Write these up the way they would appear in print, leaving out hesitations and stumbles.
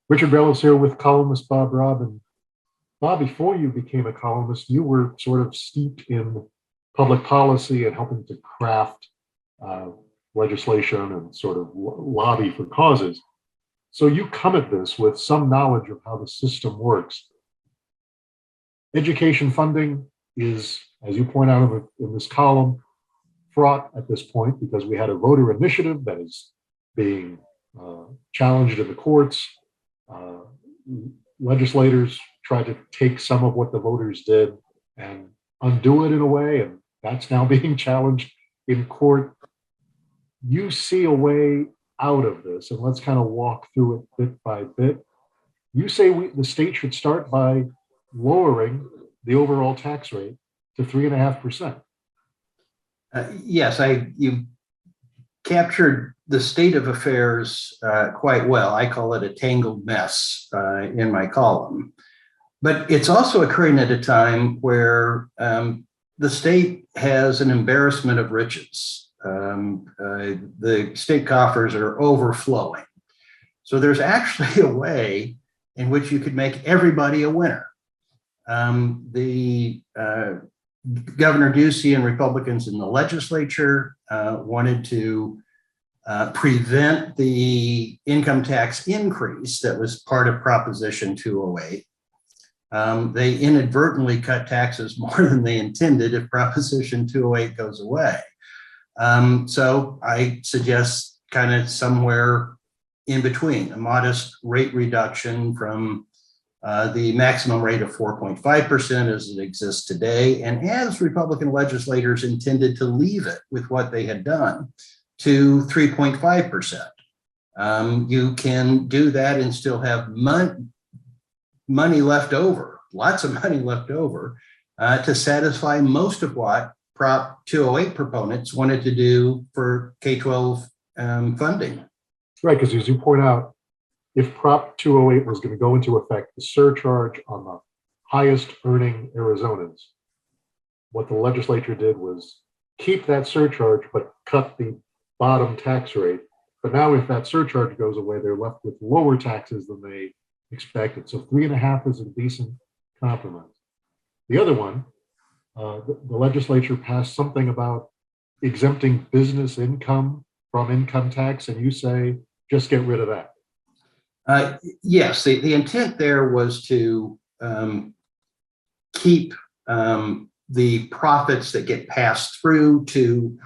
Richard Bellis here with columnist Bob Robb. And Bob, before you became a columnist, you were sort of steeped in public policy and helping to craft uh, legislation and sort of lobby for causes. So you come at this with some knowledge of how the system works. Education funding is, as you point out in this column, fraught at this point because we had a voter initiative that is being challenged in the courts. Uh, Legislators tried to take some of what the voters did and undo it in a way, and that's now being challenged in court. You see a way out of this, and let's kind of walk through it bit by bit. You say the state should start by lowering the overall tax rate to 3.5%. Yes, you captured the state of affairs quite well. I call it a tangled mess in my column. But it's also occurring at a time where the state has an embarrassment of riches. The state coffers are overflowing. So there's actually a way in which you could make everybody a winner. Governor Ducey and Republicans in the legislature wanted to prevent the income tax increase that was part of Proposition 208. They inadvertently cut taxes more than they intended if Proposition 208 goes away. So I suggest kind of somewhere in between, a modest rate reduction from the maximum rate of 4.5% as it exists today, and as Republican legislators intended to leave it with what they had done, to 3.5%. You can do that and still have money left over, lots of money left over, to satisfy most of what Prop 208 proponents wanted to do for K-12 funding. Right, because as you point out, if Prop 208 was going to go into effect, the surcharge on the highest earning Arizonans, what the legislature did was keep that surcharge, but cut the bottom tax rate. But now if that surcharge goes away, they're left with lower taxes than they expected. So 3.5 is a decent compromise. The other one, the legislature passed something about exempting business income from income tax, and you say, just get rid of that. Yes, the intent there was to keep the profits that get passed through to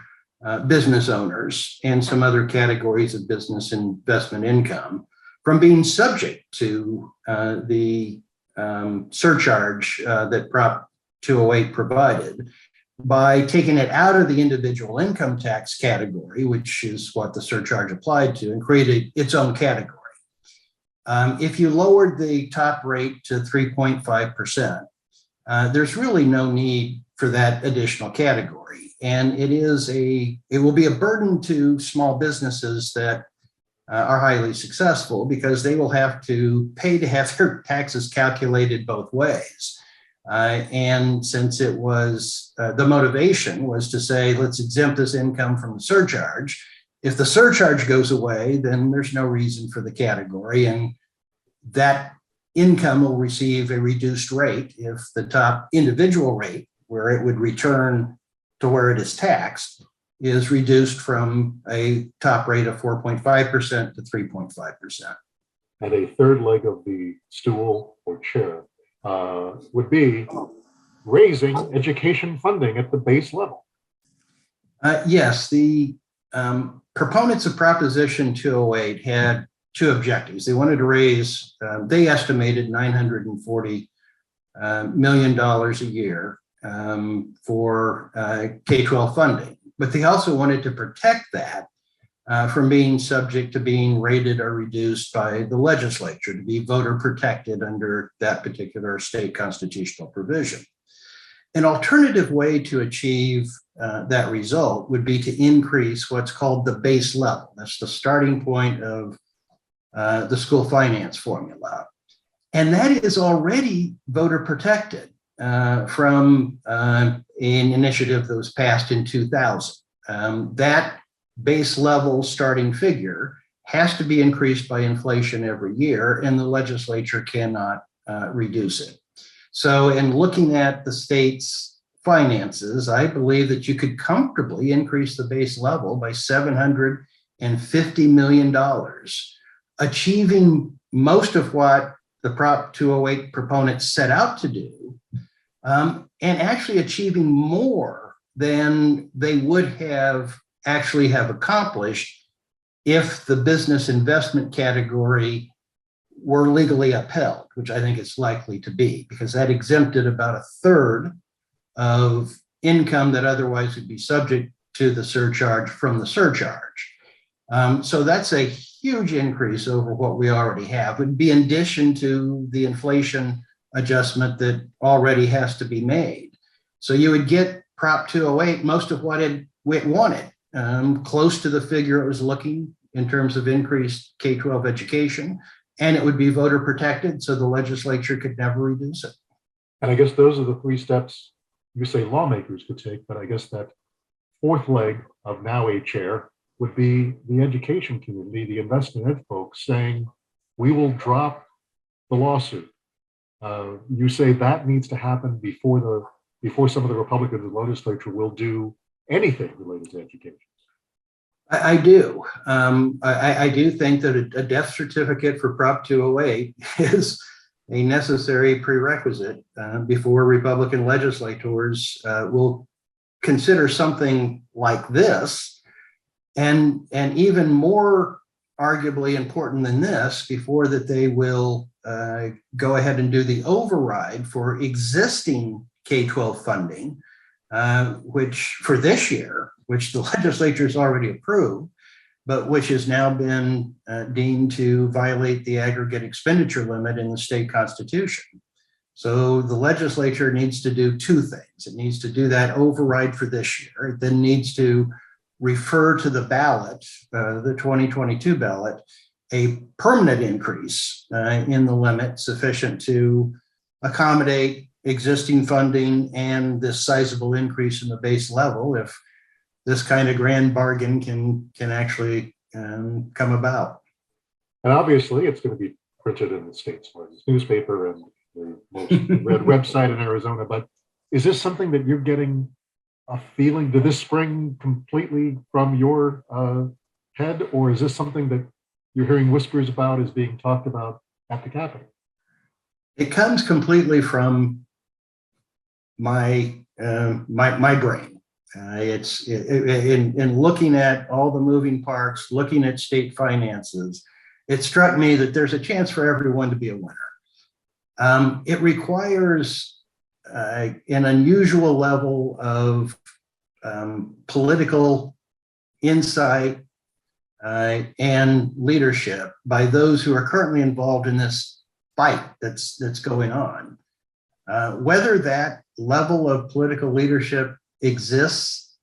business owners and some other categories of business investment income from being subject to the surcharge that Prop 208 provided, by taking it out of the individual income tax category, which is what the surcharge applied to, and created its own category. If you lowered the top rate to 3.5%, there's really no need for that additional category. And it will be a burden to small businesses that are highly successful, because they will have to pay to have their taxes calculated both ways. And since it was, the motivation was to say, let's exempt this income from the surcharge. If the surcharge goes away, then there's no reason for the category, and that income will receive a reduced rate if the top individual rate, where it would return to where it is taxed, is reduced from a top rate of 4.5% to 3.5%. And a third leg of the stool or chair would be raising education funding at the base level. Yes, the proponents of Proposition 208 had two objectives. They wanted to raise, they estimated $940 million a year for K-12 funding, but they also wanted to protect that from being subject to being rated or reduced by the legislature, to be voter protected under that particular state constitutional provision. An alternative way to achieve that result would be to increase what's called the base level. That's the starting point of the school finance formula. And that is already voter protected from an initiative that was passed in 2000. That base level starting figure has to be increased by inflation every year, and the legislature cannot reduce it. So in looking at the state's finances, I believe that you could comfortably increase the base level by $750 million, achieving most of what the Prop 208 proponents set out to do, and actually achieving more than they would have actually have accomplished if the business investment category were legally upheld, which I think it's likely to be, because that exempted about a third of income that otherwise would be subject to the surcharge from the surcharge. So that's a huge increase over what we already have. It would be in addition to the inflation adjustment that already has to be made. So you would get Prop 208, most of what it wanted, close to the figure it was looking in terms of increased K-12 education, and it would be voter protected, so the legislature could never reduce it. And I guess those are the three steps you say lawmakers could take, but I guess that fourth leg of now a chair would be the education community, the investment ed folks saying, we will drop the lawsuit. You say that needs to happen before some of the Republicans in the legislature will do anything related to education. I do. I do think that a death certificate for Prop 208 is a necessary prerequisite before Republican legislators will consider something like this, and even more arguably important than this, before that they will go ahead and do the override for existing K-12 funding, which for this year, which the legislature has already approved, but which has now been deemed to violate the aggregate expenditure limit in the state constitution. So the legislature needs to do two things. It needs to do that override for this year. It then needs to refer to the ballot, the 2022 ballot, a permanent increase in the limit sufficient to accommodate existing funding and this sizable increase in the base level if this kind of grand bargain can actually come about. And obviously, it's going to be printed in the state's largest newspaper and the most read website in Arizona. But is this something that you're getting a feeling? Did this spring completely from your head, or is this something that you're hearing whispers about is being talked about at the Capitol? It comes completely from my brain. It's in looking at all the moving parts, looking at state finances, it struck me that there's a chance for everyone to be a winner. It requires an unusual level of political insight and leadership by those who are currently involved in this fight that's going on. Whether that level of political leadership exists,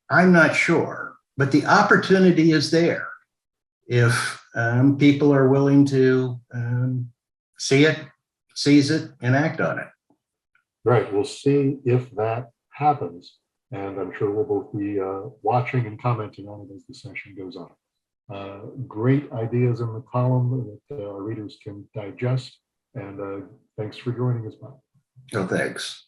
I'm not sure, but the opportunity is there if people are willing to see it, seize it, and act on it. Right. We'll see if that happens. And I'm sure we'll both be watching and commenting on it as the session goes on. Great ideas in the column that our readers can digest. And thanks for joining us, Bob. No, thanks.